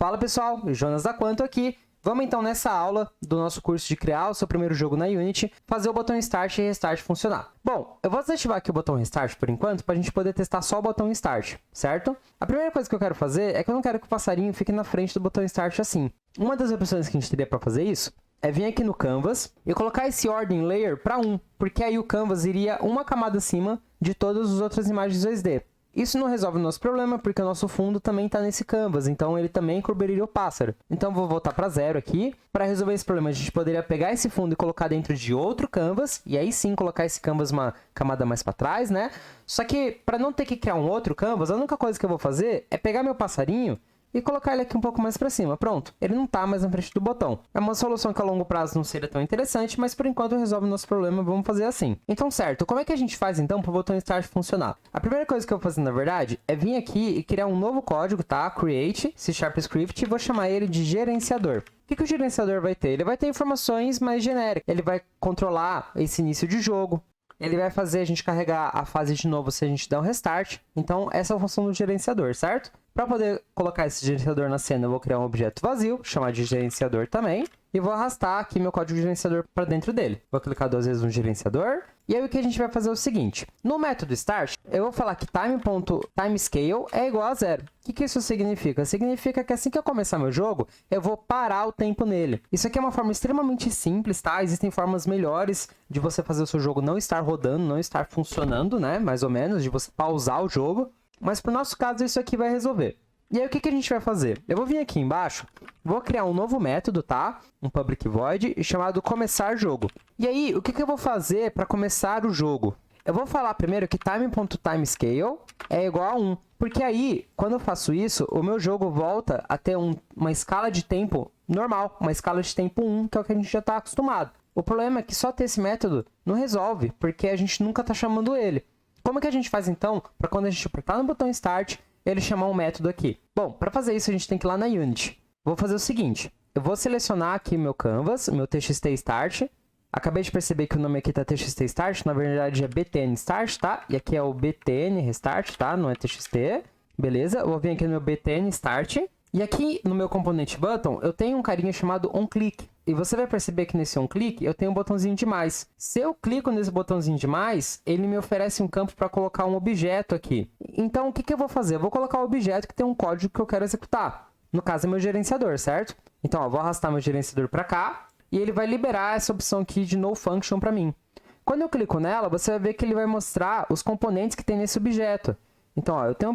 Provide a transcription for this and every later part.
Fala pessoal, Jonas da Quanto aqui. Vamos então nessa aula do nosso curso de criar o seu primeiro jogo na Unity, fazer o botão Start e Restart funcionar. Bom, eu vou desativar aqui o botão Restart por enquanto, para a gente poder testar só o botão Start, certo? A primeira coisa que eu quero fazer é que eu não quero que o passarinho fique na frente do botão Start assim. Uma das opções que a gente teria para fazer isso é vir aqui no Canvas e colocar esse Ordem Layer para 1, porque aí o Canvas iria uma camada acima de todas as outras imagens 2D. Isso não resolve o nosso problema, porque o nosso fundo também está nesse canvas, então ele também cobriria o pássaro. Então vou voltar para 0 aqui. Para resolver esse problema, a gente poderia pegar esse fundo e colocar dentro de outro canvas, e aí sim colocar esse canvas uma camada mais para trás, né? Só que para não ter que criar um outro canvas, a única coisa que eu vou fazer é pegar meu passarinho e colocar ele aqui um pouco mais para cima. Pronto, ele não está mais na frente do botão. É uma solução que a longo prazo não seria tão interessante, mas por enquanto resolve o nosso problema, vamos fazer assim. Então certo, como é que a gente faz então para o botão Start funcionar? A primeira coisa que eu vou fazer na verdade é vir aqui e criar um novo código, tá? Create, C# Script, e vou chamar ele de gerenciador. O que o gerenciador vai ter? Ele vai ter informações mais genéricas. Ele vai controlar esse início de jogo. Ele vai fazer a gente carregar a fase de novo se a gente der um restart. Então, essa é a função do gerenciador, certo? Para poder colocar esse gerenciador na cena, eu vou criar um objeto vazio, chamar de gerenciador também. E vou arrastar aqui meu código de gerenciador para dentro dele. Vou clicar 2 vezes no gerenciador. E aí o que a gente vai fazer é o seguinte. No método start, eu vou falar que time.timescale é igual a 0. O que isso significa? Significa que assim que eu começar meu jogo, eu vou parar o tempo nele. Isso aqui é uma forma extremamente simples, tá? Existem formas melhores de você fazer o seu jogo não estar rodando, não estar funcionando, né? Mais ou menos, de você pausar o jogo. Mas para o nosso caso, isso aqui vai resolver. E aí, o que a gente vai fazer? Eu vou vir aqui embaixo, vou criar um novo método, tá? Um public void chamado começar jogo. E aí, o que eu vou fazer para começar o jogo? Eu vou falar primeiro que time.timescale é igual a 1. Porque aí, quando eu faço isso, o meu jogo volta a ter uma escala de tempo normal, uma escala de tempo 1, que é o que a gente já está acostumado. O problema é que só ter esse método não resolve, porque a gente nunca está chamando ele. Como é que a gente faz então para quando a gente apertar no botão Start, ele chamar um método aqui? Bom, para fazer isso a gente tem que ir lá na Unity. Vou fazer o seguinte, eu vou selecionar aqui meu canvas, meu txt start. Acabei de perceber que o nome aqui está txt start, na verdade é btn start, tá? E aqui é o btn restart, tá? Não é txt. Beleza, eu vou vir aqui no meu btn start. E aqui no meu componente button, eu tenho um carinha chamado onClick. E você vai perceber que nesse onClick eu tenho um botãozinho de mais. Se eu clico nesse botãozinho de mais, ele me oferece um campo para colocar um objeto aqui. Então o que eu vou fazer? Eu vou colocar o objeto que tem um código que eu quero executar. No caso é meu gerenciador, certo? Então ó, vou arrastar meu gerenciador para cá e ele vai liberar essa opção aqui de no function para mim. Quando eu clico nela, você vai ver que ele vai mostrar os componentes que tem nesse objeto. Então ó, eu tenho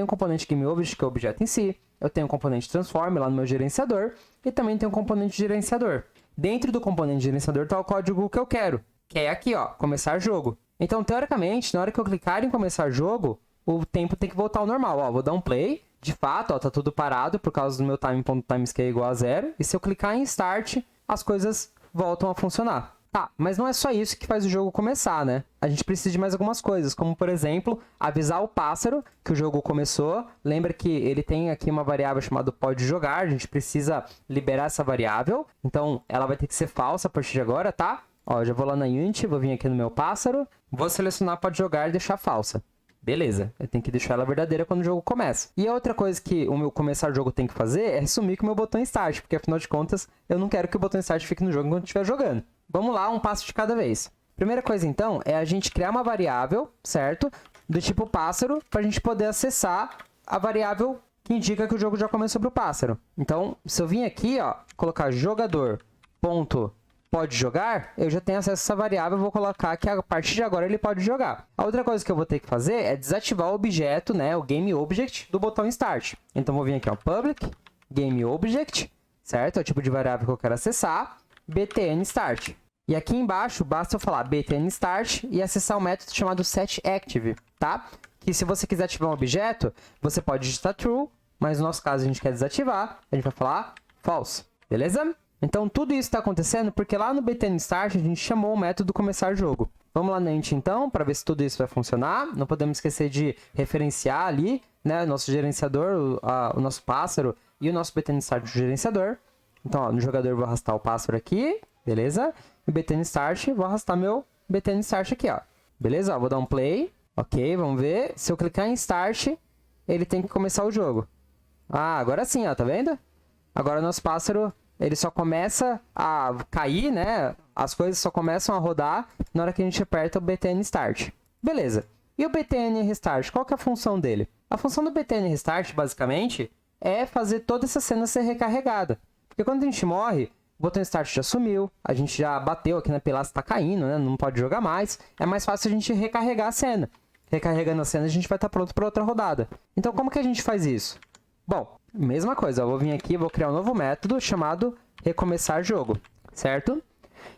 um componente GameObject, que é o objeto em si. Eu tenho um componente transform lá no meu gerenciador e também tenho um componente gerenciador. Dentro do componente gerenciador está o código que eu quero, que é aqui, ó, começar jogo. Então, teoricamente, na hora que eu clicar em começar jogo, o tempo tem que voltar ao normal. Ó, vou dar um play, de fato, ó, tá tudo parado por causa do meu time.timescale igual a 0. E se eu clicar em start, as coisas voltam a funcionar. Tá, mas não é só isso que faz o jogo começar, né? A gente precisa de mais algumas coisas, como, por exemplo, avisar o pássaro que o jogo começou. Lembra que ele tem aqui uma variável chamada pode jogar, a gente precisa liberar essa variável. Então, ela vai ter que ser falsa a partir de agora, tá? Ó, já vou lá na Unity, vou vir aqui no meu pássaro, vou selecionar pode jogar e deixar falsa. Beleza, eu tenho que deixar ela verdadeira quando o jogo começa. E a outra coisa que o meu começar o jogo tem que fazer é sumir com o meu botão Start, porque afinal de contas, eu não quero que o botão Start fique no jogo enquanto eu estiver jogando. Vamos lá, um passo de cada vez. Primeira coisa, então, é a gente criar uma variável, certo? Do tipo pássaro, para a gente poder acessar a variável que indica que o jogo já começou para o pássaro. Então, se eu vir aqui, ó, colocar jogador.pode jogar, eu já tenho acesso a essa variável, eu vou colocar que a partir de agora ele pode jogar. A outra coisa que eu vou ter que fazer é desativar o objeto, né, o GameObject do botão Start. Então, vou vir aqui, ó, public GameObject, certo? É o tipo de variável que eu quero acessar. btn start. E aqui embaixo, basta eu falar btn start e acessar um método chamado setActive, tá? Que se você quiser ativar um objeto, você pode digitar true, mas no nosso caso a gente quer desativar, a gente vai falar false, beleza? Então tudo isso está acontecendo porque lá no btn start a gente chamou o método começar jogo. Vamos lá na Int então, para ver se tudo isso vai funcionar. Não podemos esquecer de referenciar ali, né, o nosso gerenciador, o nosso pássaro e o nosso btn start do gerenciador. Então, ó, no jogador eu vou arrastar o pássaro aqui, beleza? E btn start, vou arrastar meu btn start aqui, ó. Beleza? Ó, vou dar um play. Ok, vamos ver. Se eu clicar em start, ele tem que começar o jogo. Ah, agora sim, ó, tá vendo? Agora nosso pássaro, ele só começa a cair, né? As coisas só começam a rodar na hora que a gente aperta o btn start. Beleza. E o btn restart, qual que é a função dele? A função do btn restart, basicamente, é fazer toda essa cena ser recarregada. Porque quando a gente morre, o botão start já sumiu, a gente já bateu aqui na pilastra, tá caindo, né? Não pode jogar mais. É mais fácil a gente recarregar a cena. Recarregando a cena, a gente vai estar pronto para outra rodada. Então, como que a gente faz isso? Bom, mesma coisa. Eu vou vir aqui e vou criar um novo método chamado recomeçar jogo, certo?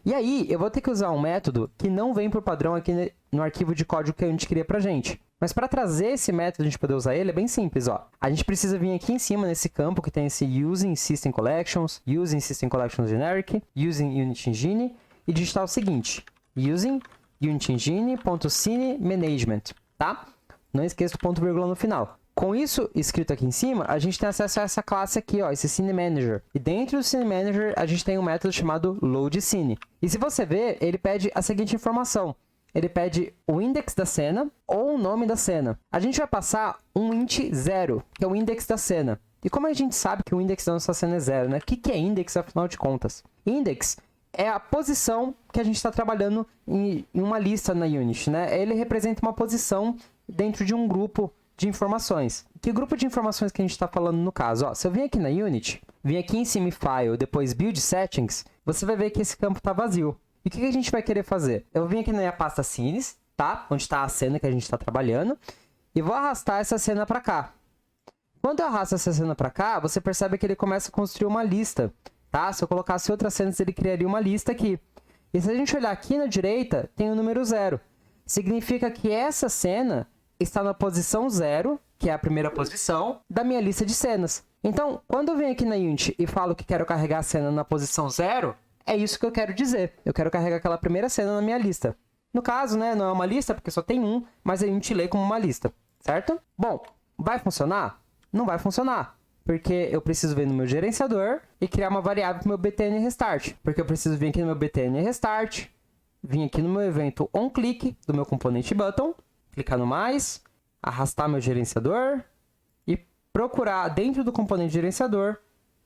E aí, eu vou ter que usar um método que não vem por padrão aqui no arquivo de código que a gente cria pra gente. Mas para trazer esse método, a gente poder usar ele, é bem simples, ó. A gente precisa vir aqui em cima, nesse campo que tem esse Using System Collections, Using System Collections Generic, Using Unity Engine, e digitar o seguinte, Using Unity Engine.scene Management, tá? Não esqueça do ponto vírgula no final. Com isso escrito aqui em cima, a gente tem acesso a essa classe aqui, ó, esse Scene Manager. E dentro do Scene Manager, a gente tem um método chamado loadScene. E se você ver, ele pede a seguinte informação. Ele pede o index da cena ou o nome da cena. A gente vai passar um int 0, que é o index da cena. E como a gente sabe que o index da nossa cena é 0, né? O que é index, afinal de contas? Index é a posição que a gente está trabalhando em uma lista na Unity, né? Ele representa uma posição dentro de um grupo de informações. Que grupo de informações que a gente está falando no caso? Ó, se eu vim aqui na Unity, vim aqui em cima em File, depois Build Settings, você vai ver que esse campo está vazio. E o que a gente vai querer fazer? Eu vim aqui na minha pasta Scenes, tá? Onde está a cena que a gente está trabalhando, e vou arrastar essa cena para cá. Quando eu arrasto essa cena para cá, você percebe que ele começa a construir uma lista, tá? Se eu colocasse outras cenas, ele criaria uma lista aqui. E se a gente olhar aqui na direita, tem o número 0. Significa que essa cena está na posição 0, que é a primeira posição, da minha lista de cenas. Então, quando eu venho aqui na Unity e falo que quero carregar a cena na posição 0, é isso que eu quero dizer. Eu quero carregar aquela primeira cena na minha lista. No caso, né, não é uma lista, porque só tem um, mas a Unity lê como uma lista, certo? Bom, vai funcionar? Não vai funcionar, porque eu preciso vir no meu gerenciador e criar uma variável para o meu btn restart. Porque eu preciso vir aqui no meu btn restart, vir aqui no meu evento onClick do meu componente button, clicar no mais, arrastar meu gerenciador e procurar dentro do componente gerenciador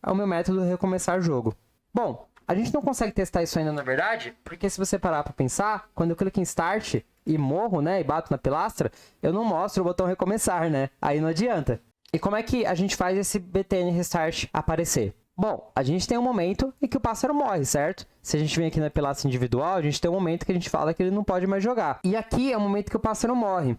o meu método recomeçar jogo. Bom, a gente não consegue testar isso ainda na verdade, porque se você parar para pensar, quando eu clico em Start e morro, né, e bato na pilastra, eu não mostro o botão recomeçar, né? Aí não adianta. E como é que a gente faz esse btn restart aparecer? Bom, a gente tem um momento em que o pássaro morre, certo? Se a gente vem aqui na pilastra individual, a gente tem um momento que a gente fala que ele não pode mais jogar. E aqui é o momento que o pássaro morre.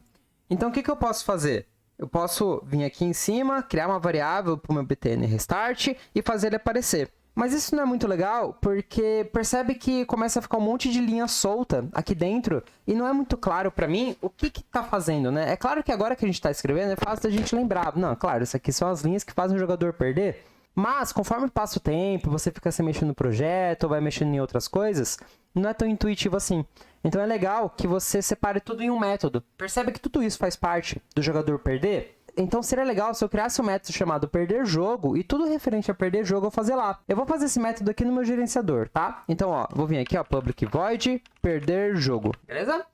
Então, o que eu posso fazer? Eu posso vir aqui em cima, criar uma variável para o meu btn restart e fazer ele aparecer. Mas isso não é muito legal, porque percebe que começa a ficar um monte de linha solta aqui dentro e não é muito claro para mim o que está fazendo, né? É claro que agora que a gente está escrevendo é fácil da gente lembrar. Não, claro, isso aqui são as linhas que fazem o jogador perder. Mas, conforme passa o tempo, você fica se mexendo no projeto ou vai mexendo em outras coisas, não é tão intuitivo assim. Então é legal que você separe tudo em um método. Percebe que tudo isso faz parte do jogador perder? Então seria legal se eu criasse um método chamado perder jogo e tudo referente a perder jogo eu fazer lá. Eu vou fazer esse método aqui no meu gerenciador, tá? Então, ó, vou vir aqui, ó, public void perder jogo, beleza?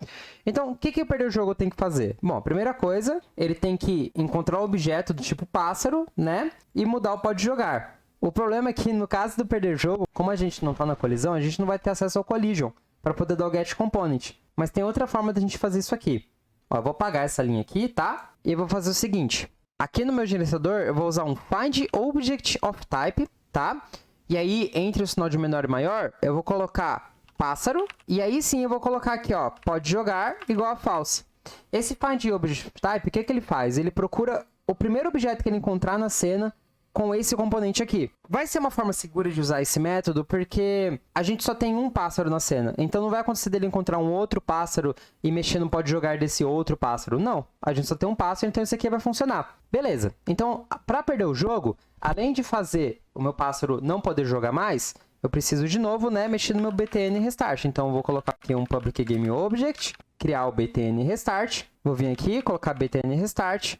Então, o que o perder jogo tem que fazer? Bom, a primeira coisa, ele tem que encontrar o objeto do tipo pássaro, né? E mudar o pode jogar. O problema é que no caso do perder jogo, como a gente não tá na colisão, a gente não vai ter acesso ao collision para poder dar o get component. Mas tem outra forma da gente fazer isso aqui. Ó, eu vou apagar essa linha aqui, tá? E eu vou fazer o seguinte. Aqui no meu gerenciador, eu vou usar um find object of type, tá? E aí, entre o sinal de menor e maior, eu vou colocar pássaro. E aí sim, eu vou colocar aqui, ó, pode jogar igual a false. Esse find object of type, o que ele faz? Ele procura o primeiro objeto que ele encontrar na cena com esse componente aqui. Vai ser uma forma segura de usar esse método porque a gente só tem um pássaro na cena. Então não vai acontecer dele encontrar um outro pássaro e mexer no pode jogar desse outro pássaro. Não, a gente só tem um pássaro, então isso aqui vai funcionar. Beleza, então para perder o jogo, além de fazer o meu pássaro não poder jogar mais, eu preciso de novo, né, mexer no meu btn restart. Então eu vou colocar aqui um public game object, criar o btn restart. Vou vir aqui, colocar btn restart,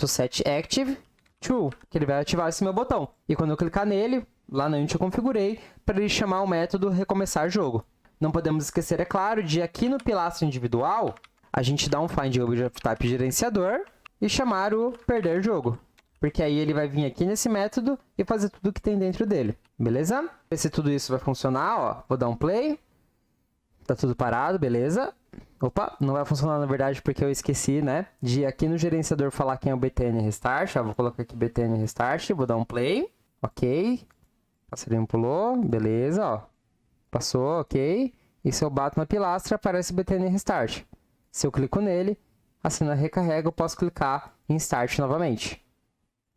.setActive, true, que ele vai ativar esse meu botão. E quando eu clicar nele, lá na Unity eu configurei para ele chamar o método recomeçar jogo. Não podemos esquecer, é claro, de aqui no pilastra individual, a gente dá um find object of type gerenciador e chamar o perder jogo. porque aí ele vai vir aqui nesse método e fazer tudo que tem dentro dele, beleza? Ver se tudo isso vai funcionar, ó, vou dar um play. Tá tudo parado, beleza? Opa, não vai funcionar na verdade porque eu esqueci, né? De aqui no gerenciador falar quem é o BTN Restart. Ó, vou colocar aqui BTN Restart, vou dar um play. Ok. Passarinho pulou, beleza, ó. Passou, ok. E se eu bato na pilastra, aparece o BTN Restart. Se eu clico nele, a cena recarrega, eu posso clicar em Start novamente.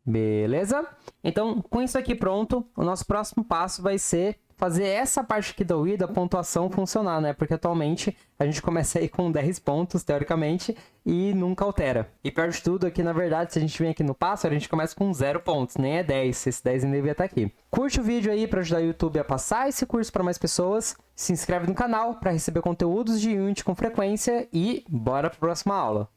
Beleza? Então, com isso aqui pronto, o nosso próximo passo vai ser fazer essa parte aqui da UI, da pontuação, funcionar, né? Porque atualmente a gente começa aí com 10 pontos, teoricamente, e nunca altera. E pior de tudo é que, na verdade, se a gente vem aqui no passo, a gente começa com 0 pontos, nem é 10. Esse 10 ainda devia estar aqui. Curte o vídeo aí para ajudar o YouTube a passar esse curso para mais pessoas. Se inscreve no canal para receber conteúdos de Unity com frequência e bora para a próxima aula.